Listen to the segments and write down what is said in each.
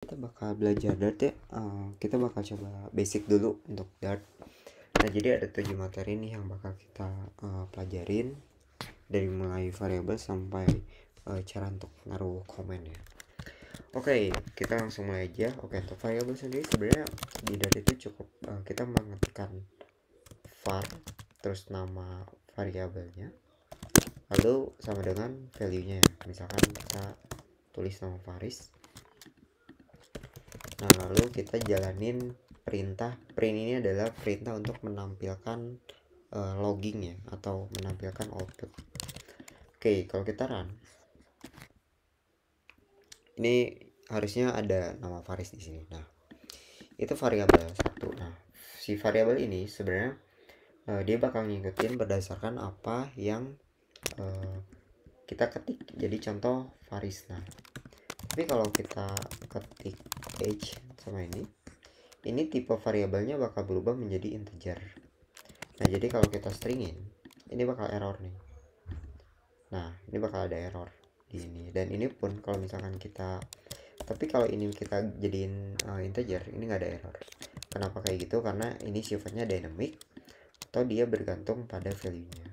Kita bakal belajar Dart ya. Kita bakal coba basic dulu untuk Dart. Nah, jadi ada 7 materi nih yang bakal kita pelajarin, dari mulai variabel sampai cara untuk naruh komen ya. Oke, kita langsung mulai aja. Oke, untuk variabel sendiri sebenarnya di Dart itu cukup kita mengetikkan var, terus nama variabelnya, lalu sama dengan value-nya ya. Misalkan kita tulis nama Faris. Nah, lalu kita jalanin perintah. Print ini adalah perintah untuk menampilkan logging ya, atau menampilkan output. Oke, kalau kita run, ini harusnya ada nama Faris di sini. Nah, itu variabel satu. Nah, si variabel ini sebenarnya dia bakal ngikutin berdasarkan apa yang kita ketik. Jadi contoh Faris. Nah, tapi kalau kita ketik age sama ini tipe variabelnya bakal berubah menjadi integer. Nah, jadi kalau kita stringin, ini bakal error nih. Nah, ini bakal ada error di ini. Dan ini pun kalau misalkan kita, tapi kalau ini kita jadiin integer, ini nggak ada error. Kenapa kayak gitu? Karena ini sifatnya dynamic, atau dia bergantung pada value-nya.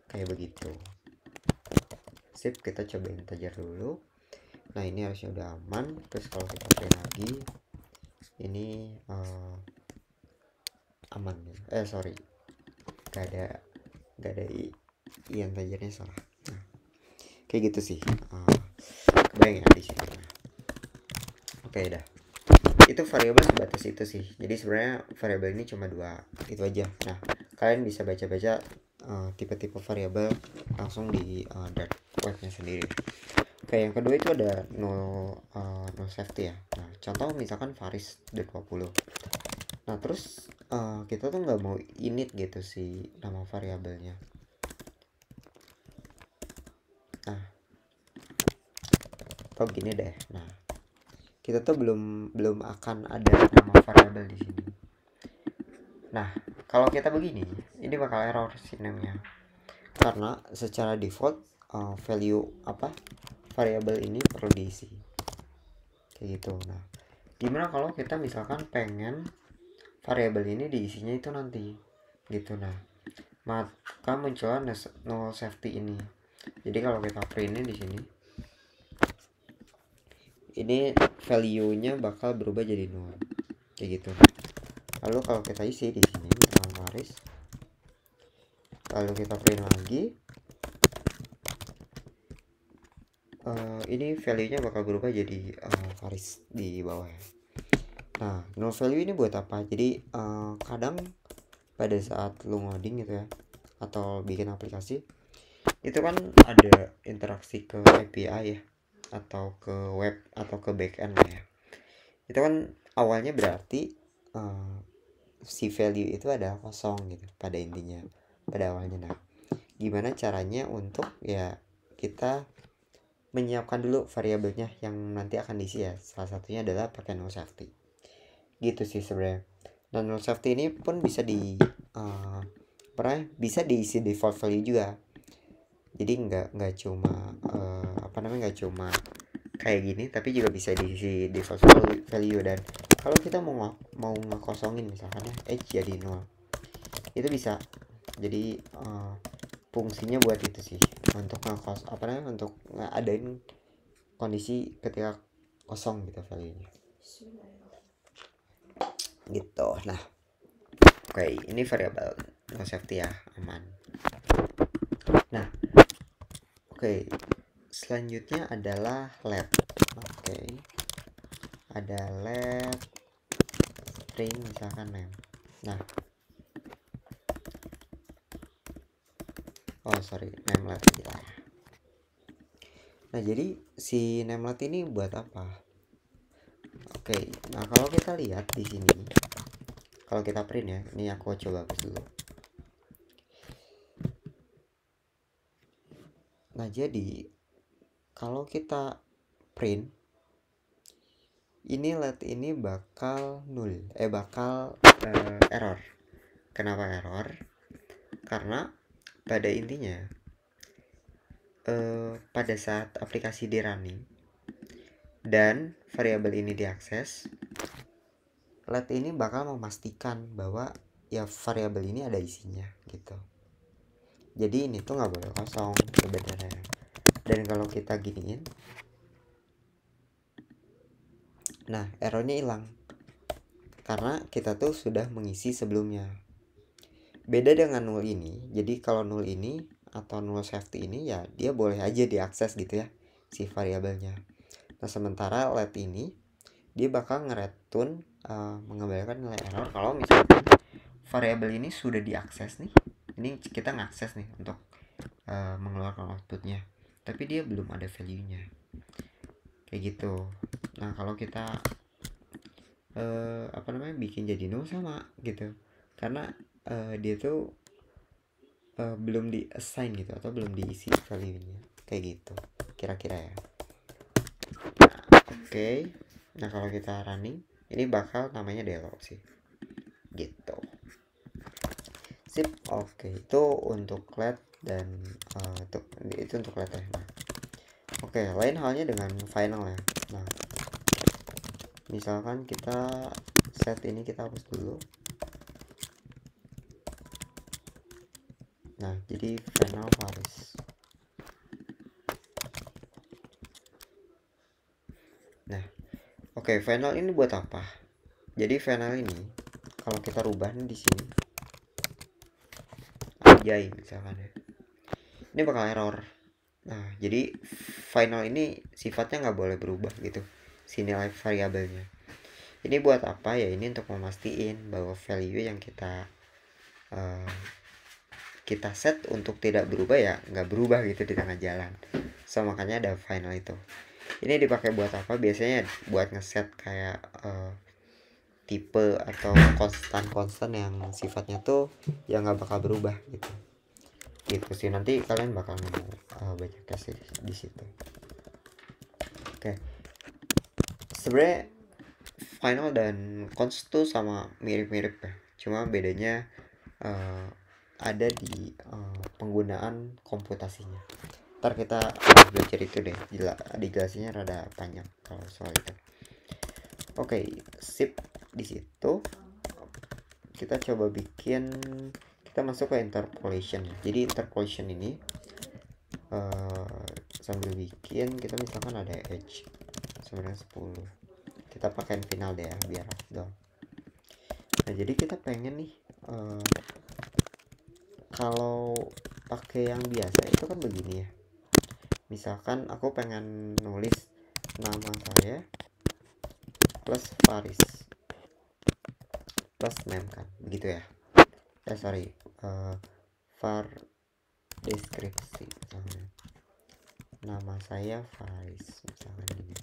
Kayak begitu. Sip, kita coba integer dulu. Nah, ini harusnya udah aman. Terus kalau kita print lagi, ini aman. Sorry, gak ada yang integernya salah. Nah, kayak gitu sih. Kebayang ya di situ. Oke, dah. Itu variabel sebatas itu sih. Jadi sebenarnya variabel ini cuma dua, itu aja. Nah, kalian bisa baca-baca tipe-tipe variabel langsung di Dart webnya sendiri. Oke, yang kedua itu ada null safety ya. Nah, contoh misalkan Faris 20. Nah, terus kita tuh nggak mau init gitu sih nama variabelnya. Nah, atau gini deh. Nah, kita tuh belum akan ada nama variabel di sini. Nah, kalau kita begini, ini bakal error sih namanya. Karena secara default value variabel ini perlu diisi. Kayak gitu. Nah, gimana kalau kita misalkan pengen variabel ini diisinya itu nanti gitu. Nah, maka muncullah null safety ini. Jadi kalau kita printnya di sini, ini value-nya bakal berubah jadi nol. Kayak gitu. Lalu kalau kita isi di sini misalkan Faris, lalu kita print lagi, ini value-nya bakal berubah jadi Faris di bawah ya. Nah, null value ini buat apa? Jadi kadang pada saat lu ngoding gitu ya, atau bikin aplikasi, itu kan ada interaksi ke API ya, atau ke web, atau ke backend ya. Itu kan awalnya berarti si value itu ada kosong gitu pada intinya, pada awalnya. Nah, gimana caranya untuk ya kita menyiapkan dulu variabelnya yang nanti akan diisi ya. Salah satunya adalah pakai null safety. Gitu sih sebenarnya. Dan null safety ini pun bisa bisa diisi default value juga. Jadi nggak cuma nggak cuma kayak gini, tapi juga bisa diisi default value. Dan kalau kita mau ngekosongin misalkan ya age jadi 0, itu bisa. Jadi fungsinya buat itu sih, untuk untuk ngadain kondisi ketika kosong gitu value-nya gitu. Nah, oke, ini variabel no safety ya, aman. Nah, oke, selanjutnya adalah let. Oke, ada let string misalkan name. Nah, namelet aja. Nah, jadi si namelet ini buat apa? Oke, nah kalau kita lihat di sini, kalau kita print ya, ini aku coba hapus dulu. Nah, jadi kalau kita print, ini let ini bakal error. Kenapa error? Karena pada intinya pada saat aplikasi di running, dan variabel ini diakses, let ini bakal memastikan bahwa ya variabel ini ada isinya gitu. Jadi ini tuh nggak boleh kosong sebenarnya. Dan kalau kita giniin, nah errornya hilang karena kita tuh sudah mengisi sebelumnya. Beda dengan null ini, jadi kalau null ini atau null safety ini ya dia boleh aja diakses gitu ya si variabelnya. Nah sementara let ini dia bakal ngereturn mengembalikan nilai error kalau misalkan variabel ini sudah diakses nih. Ini kita ngakses nih untuk mengeluarkan outputnya, tapi dia belum ada value-nya kayak gitu. Nah kalau kita bikin jadi null sama gitu, karena dia tuh belum di assign gitu atau belum diisi value-nya kayak gitu kira-kira ya. Oke. Nah kalau kita running ini bakal namanya delo sih gitu. Sip. Oke, itu untuk let dan itu untuk let ya. Nah, oke, lain halnya dengan final ya. Nah, misalkan kita set ini kita hapus dulu. Nah, jadi final Faris. Nah, oke, final ini buat apa? Jadi final ini kalau kita rubah nih di sini, anjay misalkan ya, ini bakal error. Nah, jadi final ini sifatnya nggak boleh berubah gitu, si nilai variabelnya. Ini buat apa ya? Ini untuk memastikan bahwa value yang kita set untuk tidak berubah ya nggak berubah gitu di tengah jalan. So makanya ada final itu. Ini dipakai buat apa? Biasanya buat ngeset kayak tipe atau konstan yang sifatnya tuh yang nggak bakal berubah gitu. Gitu sih, nanti kalian bakal nemu baca case di situ. Oke. Sebenarnya final dan const tuh sama mirip-mirip ya. Cuma bedanya ada di penggunaan komputasinya. Ntar kita belajar itu deh, dijelasinnya rada panjang kalau soal itu. Oke, sip. Di situ kita coba bikin, kita masuk ke interpolation ya. Jadi interpolation ini sambil bikin, kita misalkan ada edge sebenarnya 10, kita pakai final deh ya biar afdol. Nah jadi kita pengen nih kalau pakai yang biasa itu kan begini ya. Misalkan aku pengen nulis nama saya plus Faris plus name kan, begitu ya. Var deskripsi misalnya. Nama saya Faris misalkan gini.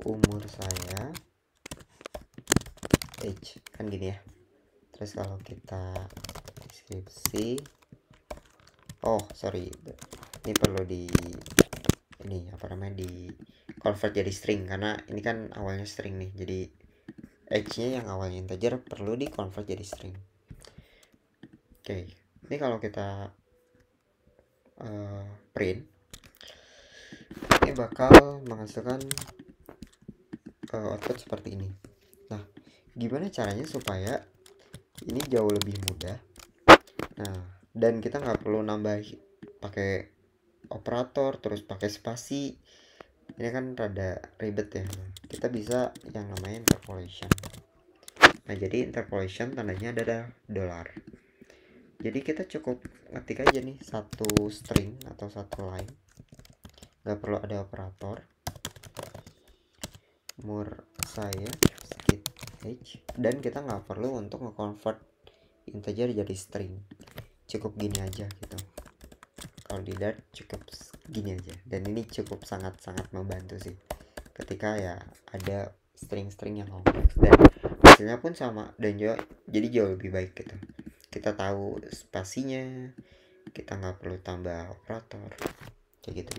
Umur saya age kan gini ya. Terus kalau kita deskripsi, ini perlu di convert jadi string karena ini kan awalnya string nih. Jadi age-nya yang awalnya integer perlu di convert jadi string. Oke, ini kalau kita print, ini bakal menghasilkan output seperti ini. Nah, gimana caranya supaya ini jauh lebih mudah? Nah, dan kita nggak perlu nambah pakai operator terus pakai spasi. Ini kan rada ribet ya. Kita bisa yang namanya interpolation. Nah, jadi interpolation tandanya ada $. Jadi kita cukup ngetik aja nih satu string atau satu line, nggak perlu ada operator. Umur saya skip age, dan kita nggak perlu untuk nge-convert integer jadi string, cukup gini aja gitu. Kalau di Dart cukup gini aja, dan ini cukup sangat-sangat membantu sih ketika ya ada string-string yang kompleks, dan hasilnya pun sama dan jadi jauh lebih baik gitu. Kita tahu spasinya, kita nggak perlu tambah operator kayak gitu.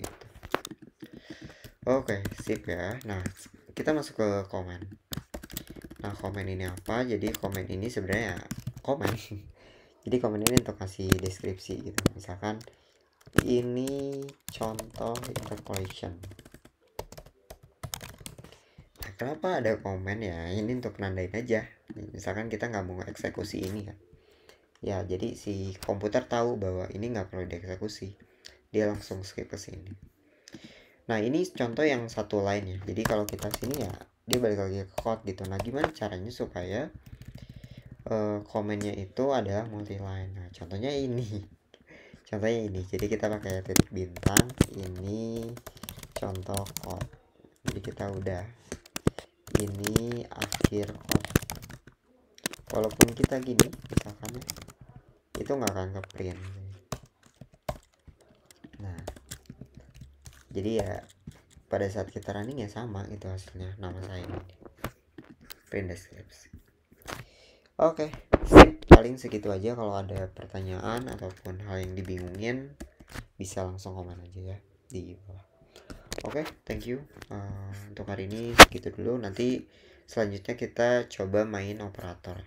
Oke, sip ya. Nah, kita masuk ke komen. Nah, komen ini apa? Jadi komen ini sebenarnya komen. Jadi komen ini untuk kasih deskripsi gitu. Misalkan ini contoh interpolation. Nah, kenapa ada komen ya? Ini untuk nandain aja. Misalkan kita nggak mau eksekusi ini kan. Ya, jadi si komputer tahu bahwa ini nggak perlu dieksekusi. Dia langsung skip ke sini. Nah, ini contoh yang satu lain ya. Jadi kalau kita sini ya, dia balik lagi ke code gitu. Nah, gimana caranya supaya komennya itu adalah multi line. Nah, contohnya ini. Contohnya ini. Jadi kita pakai titik bintang. Ini contoh code. Jadi kita udah ini akhir code. Walaupun kita gini misalkan ya, itu nggak akan ke print. Nah, jadi ya pada saat kita running ya sama itu hasilnya, nama saya ini print description. Oke, paling segitu aja. Kalau ada pertanyaan ataupun hal yang dibingungin bisa langsung komen aja ya di bawah. Oke, thank you. Untuk hari ini segitu dulu. Nanti selanjutnya kita coba main operator.